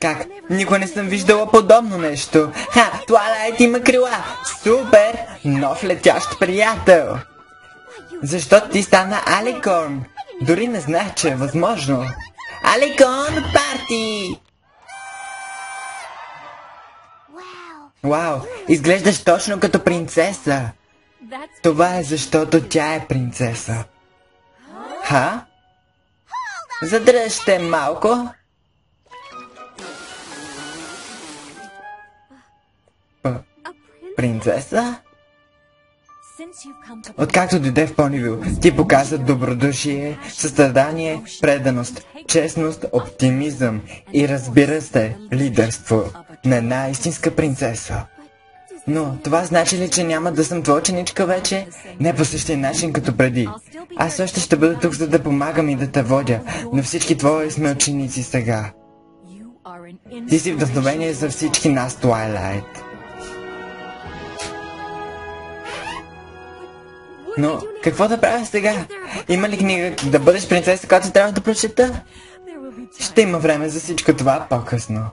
Как? Никога не съм виждала подобно нещо. Ха, Твайлайт има крила. Супер! Нов летящ приятел. Защо ти стана Аликорн? Дори не знаех, че е възможно. Аликорн парти! Вау, изглеждаш точно като принцеса. Това е защото тя е принцеса. Ха? Задръжте малко. Принцеса? Откакто дойде в Понивил, ти показа добродушие, състрадание, преданост, честност, оптимизъм и, разбира се, лидерство на една истинска принцеса. Но това значи ли, че няма да съм твоя ученичка вече? Не по същия начин като преди. Аз още ще бъда тук, за да помагам и да те водя, но всички твои сме ученици сега. Ти си вдъхновение за всички нас, Твайлайт. Но какво да правя сега? Има ли книга да бъдеш принцеса, която трябва да прочета? Ще има време за всичко това по-късно.